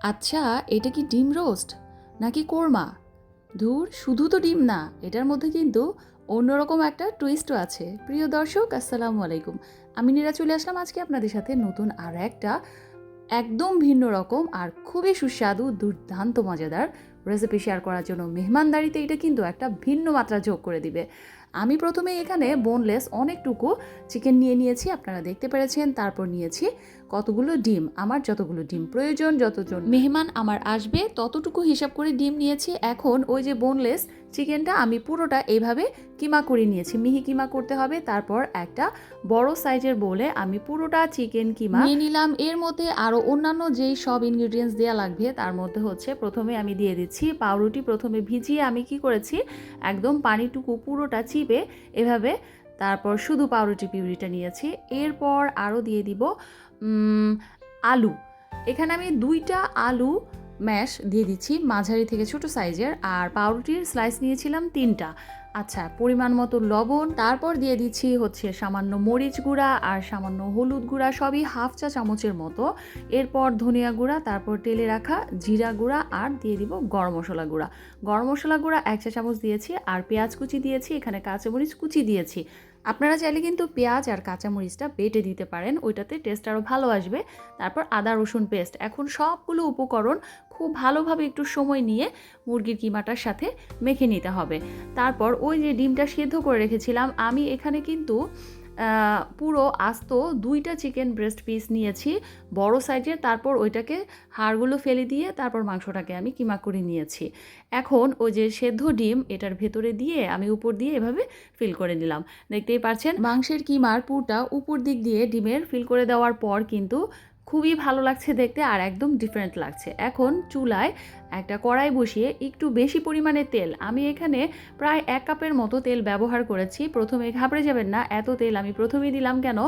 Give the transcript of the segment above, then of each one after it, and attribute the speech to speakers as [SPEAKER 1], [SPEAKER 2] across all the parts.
[SPEAKER 1] আচ্ছা, এটা কি ডিম রোস্ট নাকি কোরমা? ধুর, শুধু তো ডিম না, এটার মধ্যে কিন্তু অন্যরকম একটা টুইস্টও আছে। প্রিয় দর্শক, আসসালামু আলাইকুম। আমি নীরা চলে আসলাম আজকে আপনাদের সাথে নতুন আর একটা একদম ভিন্ন রকম আর খুবই সুস্বাদু, দুর্দান্ত মজাদার রেসিপি শেয়ার করার জন্য। মেহমানদারিতে এটা কিন্তু একটা ভিন্ন মাত্রা যোগ করে দিবে। আমি প্রথমে এখানে বোনলেস অনেকটুকু চিকেন নিয়ে নিয়েছি, আপনারা দেখতে পেরেছেন। তারপর নিয়েছি কতগুলো ডিম, আমার যতগুলো ডিম প্রয়োজন, যতজন মেহমান আমার আসবে ততটুকু হিসাব করে ডিম নিয়েছি। এখন ওই যে বোনলেস চিকেনটা আমি পুরোটা এইভাবে কিমা করে নিয়েছি, মিহি কিমা করতে হবে। তারপর একটা বড় সাইজের বোলে আমি পুরোটা চিকেন কিমা নিয়ে নিলাম। এর মধ্যে আরও অন্যান্য যেই সব ইনগ্রিডিয়েন্টস দেওয়া লাগবে তার মধ্যে হচ্ছে প্রথমে আমি দিয়ে দিচ্ছি পাউরুটি। প্রথমে ভিজিয়ে আমি কি করেছি, একদম পানিটুকু পুরোটা চিপে এভাবে তারপর শুধু পাউরুটি পিউরিটা নিয়েছি। এরপর আরও দিয়ে দিব আলু। এখানে আমি 2টা আলু ম্যাশ দিয়ে দিচ্ছি, মাঝারি থেকে ছোট সাইজের। আর পাউরুটির স্লাইস নিয়েছিলাম 3টা। আচ্ছা, পরিমাণ মতো লবণ। তারপর দিয়ে দিচ্ছি হচ্ছে সামান্য মরিচ গুঁড়া আর সামান্য হলুদ গুঁড়া, সবই হাফ চা চামচের মতো। এরপর ধনিয়া গুঁড়া, তারপর তেলে রাখা জিরা গুঁড়া, আর দিয়ে দিব গরম মশলা গুঁড়া। গরম মশলা গুঁড়া 1 চা চামচ দিয়েছি। আর পেঁয়াজ কুচি দিয়েছি, এখানে কাঁচামরিচ কুচি দিয়েছি। আপনারা চাইলে কিন্তু পেঁয়াজ আর কাঁচামরিচটা বেটে দিতে পারেন, ওইটাতে টেস্ট আরও ভালো আসবে। তারপর আদা রসুন পেস্ট। এখন সবগুলো উপকরণ খুব ভালোভাবে একটু সময় নিয়ে মুরগির কিমাটার সাথে মেখে নিতে হবে। তারপর ওই যে ডিমটা সেদ্ধ করে রেখেছিলাম, আমি এখানে কিন্তু পুরো আস্ত 2টা চিকেন ব্রেস্ট পিস নিয়েছি বড় সাইজের। তারপর ওইটাকে হাড়গুলো ফেলে দিয়ে তারপর মাংসটাকে আমি কিমা করে নিয়েছি। এখন ওই যে সেদ্ধ ডিম এটার ভেতরে দিয়ে আমি উপর দিয়ে এভাবে ফিল করে নিলাম। দেখতেই পাচ্ছেন মাংসের কিমার পুরটা উপর দিক দিয়ে ডিমের ফিল করে দেওয়ার পর কিন্তু খুবই ভালো লাগছে দেখতে আর একদম ডিফারেন্ট লাগছে। এখন চুলায় একটা কড়াই বসিয়ে একটু বেশি পরিমাণে তেল, আমি এখানে প্রায় 1 কাপের মতো তেল ব্যবহার করেছি। প্রথমে ঘাবড়ে যাবেন না, এত তেল আমি প্রথমেই দিলাম কেন,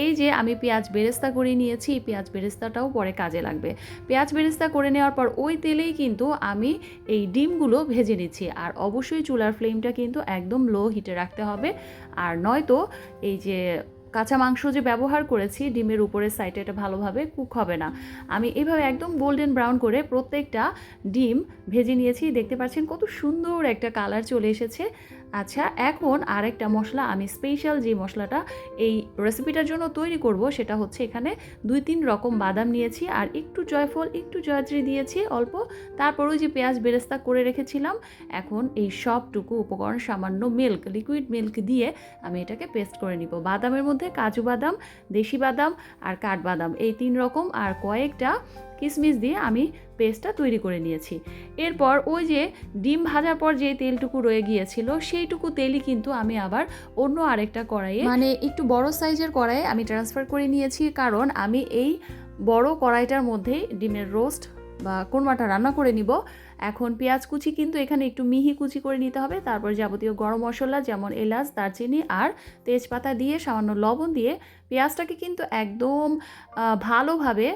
[SPEAKER 1] এই যে আমি পেঁয়াজ বেরেস্তা করে নিয়েছি, পেঁয়াজ বেরেস্তাটাও পরে কাজে লাগবে। পেঁয়াজ বেরেস্তা করে নেওয়ার পর ওই তেলেই কিন্তু আমি এই ডিমগুলো ভেজে নিচ্ছি। আর অবশ্যই চুলার ফ্লেমটা কিন্তু একদম লো হিটে রাখতে হবে, আর নয়তো এই যে কাঁচা মাংস যে ব্যবহার করেছি ডিমের উপরের সাইডে, এটা ভালোভাবে কুক হবে না। আমি এভাবে একদম গোল্ডেন ব্রাউন করে প্রত্যেকটা ডিম ভেজে নিয়েছি। দেখতে পাচ্ছেন কত সুন্দর একটা কালার চলে এসেছে। আচ্ছা, এখন আরেকটা মশলা, আমি স্পেশাল যে মশলাটা এই রেসিপিটার জন্য তৈরি করব সেটা হচ্ছে এখানে 2-3 রকম বাদাম নিয়েছি আর একটু জয়ফল, একটু জয়ত্রী দিয়েছি অল্প। তারপর ওই যে পেঁয়াজ বেরেস্তা করে রেখেছিলাম। এখন এই সবটুকু উপকরণ সামান্য মিল্ক, লিকুইড মিল্ক দিয়ে আমি এটাকে পেস্ট করে নিব। বাদামের মধ্যে কাজু বাদাম, দেশি বাদাম আর কাঠবাদাম, এই 3 রকম আর কয়েকটা কিশমিশ দিয়ে আমি পেস্টটা তৈরি করে নিয়েছি। এরপর ওই যে ডিম ভাজার পর যে তেলটুকু রয়ে গিয়েছিল সেইটুকু তেলই কিন্তু আমি আবার অন্য আরেকটা কড়াইয়ে, মানে একটু বড় সাইজের কড়াইয়ে আমি ট্রান্সফার করে নিয়েছি। কারণ আমি এই বড় কড়াইটার মধ্যেই ডিমের রোস্ট বা কোরমাটা রান্না করে নিব। এখন পেঁয়াজ কুচি কিন্তু এখানে একটু মিহি কুচি করে নিতে হবে। তারপর যাবতীয় গরম মশলা যেমন এলাচ, দারচিনি আর তেজপাতা দিয়ে সামান্য লবণ দিয়ে পেঁয়াজটাকে কিন্তু একদম ভালোভাবে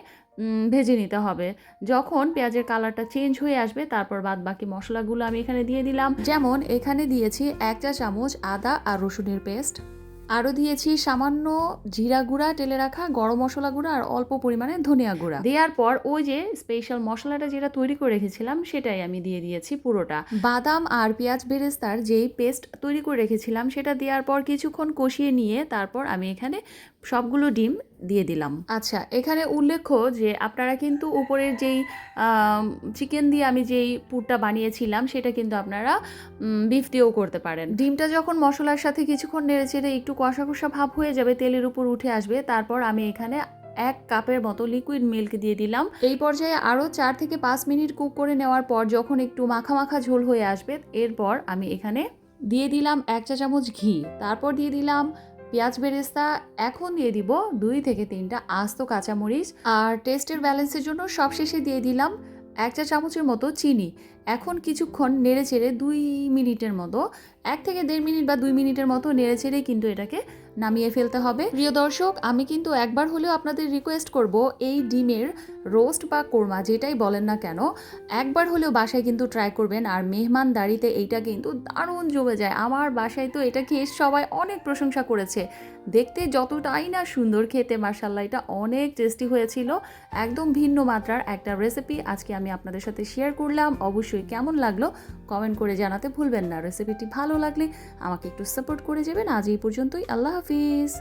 [SPEAKER 1] ভেজে নিতে হবে। যখন পেঁয়াজের কালারটা চেঞ্জ হয়ে আসবে তারপর বাদ বাকি মশলাগুলো আমি এখানে দিয়ে দিলাম। যেমন এখানে দিয়েছি 1 চা চামচ আদা আর রসুনের পেস্ট, আরও দিয়েছি সামান্য জিরা গুঁড়া, টেলে রাখা গরম মশলা গুঁড়া আর অল্প পরিমাণে ধনিয়া গুঁড়া। দেওয়ার পর ওই যে স্পেশাল মশলাটা যেটা তৈরি করে রেখেছিলাম সেটাই আমি দিয়ে দিয়েছি পুরোটা। বাদাম আর পেঁয়াজ বেরেস্তার যেই পেস্ট তৈরি করে রেখেছিলাম সেটা দেওয়ার পর কিছুক্ষণ কষিয়ে নিয়ে তারপর আমি এখানে সবগুলো ডিম দিয়ে দিলাম। আচ্ছা, এখানে উল্লেখ্য যে আপনারা কিন্তু উপরের যেই চিকেন দিয়ে আমি যেই পুরটা বানিয়েছিলাম সেটা কিন্তু আপনারা বিফ দিয়েও করতে পারেন। ডিমটা যখন মশলার সাথে কিছুক্ষণ নেড়েচেড়ে একটু কষা কষা ভাব হয়ে যাবে, তেলের উপর উঠে আসবে, তারপর আমি এখানে 1 কাপের মতো লিকুইড মিল্ক দিয়ে দিলাম। এই পর্যায়ে আরও 4 থেকে 5 মিনিট কুক করে নেওয়ার পর যখন একটু মাখা মাখা ঝোল হয়ে আসবে, এরপর আমি এখানে দিয়ে দিলাম 1 চা চামচ ঘি। তারপর দিয়ে দিলাম পেঁয়াজ বেরেস্তা। এখন দিয়ে দিব 2 থেকে 3টা আস্ত কাঁচামরিচ। আর টেস্টের ব্যালেন্সের জন্য সবশেষে দিয়ে দিলাম 1 চা চামচের মতো চিনি। এখন কিছুক্ষণ নেড়ে চেড়ে 2 মিনিটের মতো 1 থেকে 1.5 মিনিট বা 2 মিনিটের মতো নেড়ে চেড়েই কিন্তু এটাকে নামিয়ে ফেলতে হবে। প্রিয় দর্শক, আমি কিন্তু একবার হলেও আপনাদের রিকোয়েস্ট করব, এই ডিমের রোস্ট বা কোরমা যেটাই বলেন না কেন, একবার হলেও বাসায় কিন্তু ট্রাই করবেন। আর মেহমানদারিতে এইটা কিন্তু দারুণ জমে যায়। আমার বাসায় তো এটা খেয়ে সবাই অনেক প্রশংসা করেছে। দেখতে যতটাই না সুন্দর, খেতে মাশাআল্লাহ এটা অনেক টেস্টি হয়েছিল। একদম ভিন্ন মাত্রার একটা রেসিপি আজকে আমি আপনাদের সাথে শেয়ার করলাম। অবশ্যই কেমন লাগলো কমেন্ট করে জানাতে ভুলবেন না। রেসিপিটি ভালো লাগলে আমাকে একটু সাপোর্ট করে যাবেন। আজ এই পর্যন্তই। আল্লাহ হাফিজ।